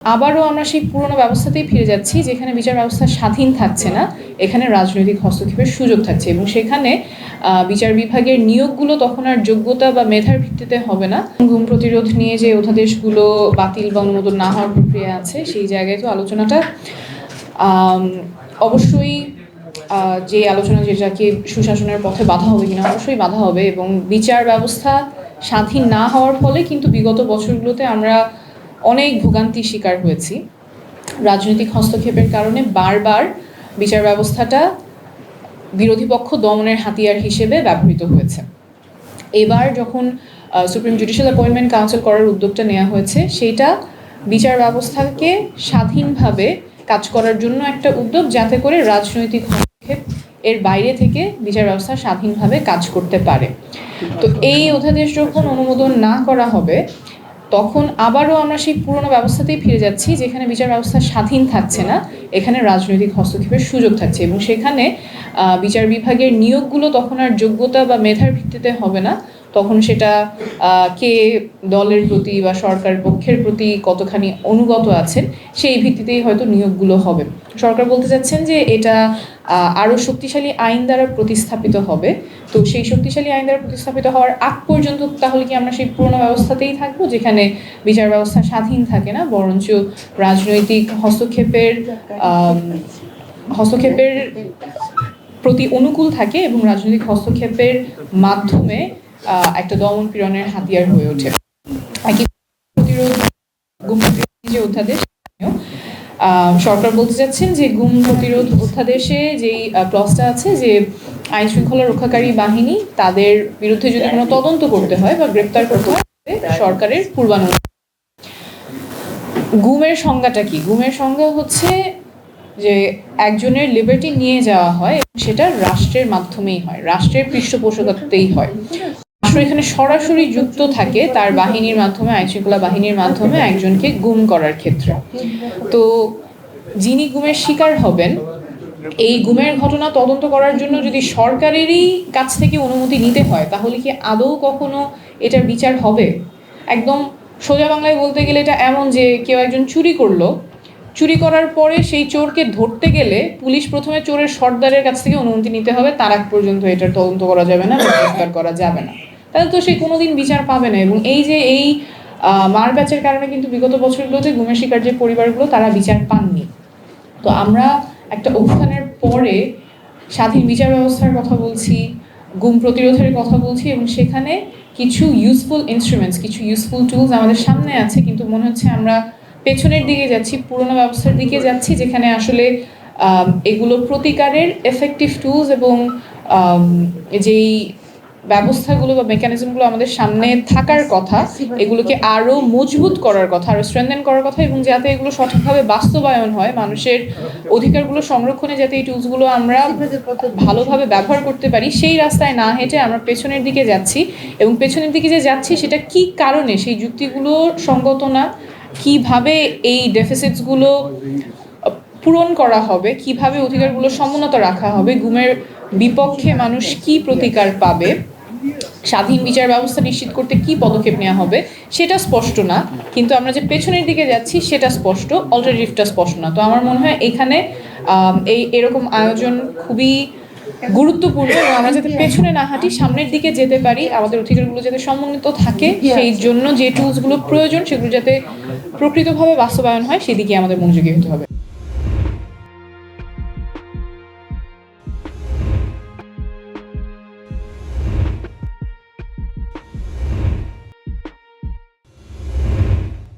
আবারও আমরা সেই পুরনো ব্যবস্থাতেই ফিরে যাচ্ছি, যেখানে বিচার ব্যবস্থা স্বাধীন থাকছে না, এখানে রাজনৈতিক হস্তক্ষেপের সুযোগ থাকছে এবং সেখানে বিচার বিভাগের নিয়োগগুলো তখন আর যোগ্যতা বা মেধার ভিত্তিতে হবে না। গুম প্রতিরোধ নিয়ে যে অধ্যাদেশগুলো বাতিল বা অনুমোদন না হওয়ার প্রক্রিয়া আছে, সেই জায়গায় তো আলোচনাটা অবশ্যই যে আলোচনা যেটাকে সুশাসনের পথে বাধা হবে কিনা, অবশ্যই বাধা হবে। এবং বিচার ব্যবস্থা স্বাধীন না হওয়ার ফলে কিন্তু বিগত বছরগুলোতে আমরা অনেক ভোগান্তির শিকার হয়েছি। রাজনৈতিক হস্তক্ষেপের কারণে বারবার বিচার ব্যবস্থাটা বিরোধী পক্ষ দমনের হাতিয়ার হিসেবে ব্যবহৃত হয়েছে। এবার যখন সুপ্রিম জুডিশিয়াল অ্যাপয়েন্টমেন্ট কাউন্সিল করার উদ্যোগটা নেওয়া হয়েছে, সেইটা বিচার ব্যবস্থাকে স্বাধীনভাবে কাজ করার জন্য একটা উদ্যোগ, যাতে করে রাজনৈতিক হস্তক্ষেপ এর বাইরে থেকে বিচার ব্যবস্থা স্বাধীনভাবে কাজ করতে পারে। তো এই অধ্যাদেশ যখন অনুমোদন না করা হবে, তখন আবারও আমরা সেই পুরনো ব্যবস্থাতেই ফিরে যাচ্ছি, যেখানে বিচার ব্যবস্থা স্বাধীন থাকছে না, এখানে রাজনৈতিক হস্তক্ষেপের সুযোগ থাকছে এবং সেখানে বিচার বিভাগের নিয়োগগুলো তখন আর যোগ্যতা বা মেধার ভিত্তিতে হবে না, তখন সেটা কে দলের প্রতি বা সরকার পক্ষের প্রতি কতখানি অনুগত আছেন সেই ভিত্তিতেই হয়তো নিয়োগগুলো হবে। সরকার বলতে চাচ্ছেন যে এটা আরও শক্তিশালী আইন দ্বারা প্রতিস্থাপিত হবে। তো সেই শক্তিশালী আইন দ্বারা প্রতিস্থাপিত হওয়ার আগ পর্যন্ত তাহলে কি আমরা সেই পুরনো ব্যবস্থাতেই থাকবো, যেখানে বিচার ব্যবস্থা স্বাধীন থাকে না, বরঞ্চ রাজনৈতিক হস্তক্ষেপের প্রতি অনুকূল থাকে এবং রাজনৈতিক হস্তক্ষেপের মাধ্যমে একটা দমন পীড়নের হাতিয়ার হয়ে ওঠে। গুম প্রতিরোধ যে অধ্যাদেশ, সরকার বলতে চাচ্ছেন যে গুম প্রতিরোধ অধ্যাদেশে যেই ক্লজটা আছে যে আইন শৃঙ্খলা রক্ষাকারী বাহিনী তাদের বিরুদ্ধে যদি কোনো তদন্ত করতে হয় বা গ্রেপ্তার করতে হয়, সরকারের পূর্বানুমোদন। গুমের সংজ্ঞাটা কি? গুমের সংজ্ঞা হচ্ছে যে একজনের লিবার্টি নিয়ে যাওয়া হয় এবং সেটা রাষ্ট্রের মাধ্যমেই হয়, রাষ্ট্রের পৃষ্ঠপোষকত্বেই হয়। রাষ্ট্র এখানে সরাসরি যুক্ত থাকে তার বাহিনীর মাধ্যমে, আইনশৃঙ্খলা বাহিনীর মাধ্যমে একজনকে গুম করার ক্ষেত্রে। তো যিনি গুমের শিকার হবেন, এই গুমের ঘটনা তদন্ত করার জন্য যদি সরকারেরই কাছ থেকে অনুমতি নিতে হয়, তাহলে কি আদৌ কখনো এটার বিচার হবে? একদম সোজা বাংলায় বলতে গেলে এটা এমন যে কেউ একজন চুরি করলো, চুরি করার পরে সেই চোরকে ধরতে গেলে পুলিশ প্রথমে চোরের সর্দারের কাছ থেকে অনুমতি নিতে হবে, তার আগ পর্যন্ত এটার তদন্ত করা যাবে না, গ্রেফতার করা যাবে না, তাহলে তো সে কোনোদিন বিচার পাবে না। এবং এই মার ব্যাচের কারণে কিন্তু বিগত বছরগুলোতে গুমের শিকার যে পরিবারগুলো, তারা বিচার পাননি। তো আমরা একটা অভ্যুত্থানের পরে স্বাধীন বিচার ব্যবস্থার কথা বলছি, গুম প্রতিরোধের কথা বলছি, এবং সেখানে কিছু ইউজফুল ইনস্ট্রুমেন্টস, কিছু ইউজফুল টুলস আমাদের সামনে আছে, কিন্তু মনে হচ্ছে আমরা পেছনের দিকে যাচ্ছি, পুরোনো ব্যবস্থার দিকে যাচ্ছি, যেখানে আসলে এগুলো প্রতিকারের এফেক্টিভ টুলস এবং যেই ব্যবস্থাগুলো বা মেকানিজমগুলো আমাদের সামনে থাকার কথা, এগুলোকে আরও মজবুত করার কথা, আরও স্ট্রেনথেন করার কথা, এবং যাতে এগুলো সঠিকভাবে বাস্তবায়ন হয়, মানুষের অধিকারগুলো সংরক্ষণে যাতে এই টুলসগুলো আমরা ভালোভাবে ব্যবহার করতে পারি, সেই রাস্তায় না হেঁটে আমরা পেছনের দিকে যাচ্ছি। এবং পেছনের দিকে যে যাচ্ছি সেটা কি কারণে, সেই যুক্তিগুলো সঙ্গত না, কিভাবে এই ডেফিসিটসগুলো পূরণ করা হবে, কিভাবে অধিকারগুলো সমুন্নত রাখা হবে, গুমের বিপক্ষে মানুষ কি প্রতিকার পাবে, স্বাধীন বিচার ব্যবস্থা নিশ্চিত করতে কি পদক্ষেপ নেওয়া হবে, সেটা স্পষ্ট না। কিন্তু আমরা যে পেছনের দিকে যাচ্ছি সেটা স্পষ্ট, অল্টারনেটিভটা স্পষ্ট না। তো আমার মনে হয় এখানে এরকম আয়োজন খুবই গুরুত্বপূর্ণ, এবং আমরা যাতে পেছনে না হাঁটি, সামনের দিকে যেতে পারি, আমাদের অধিকারগুলো যাতে সমন্বিত থাকে, সেই জন্য যে টুলসগুলো প্রয়োজন সেগুলো যাতে প্রকৃতভাবে বাস্তবায়ন হয়, সেদিকে আমাদের মনোযোগী হতে হবে।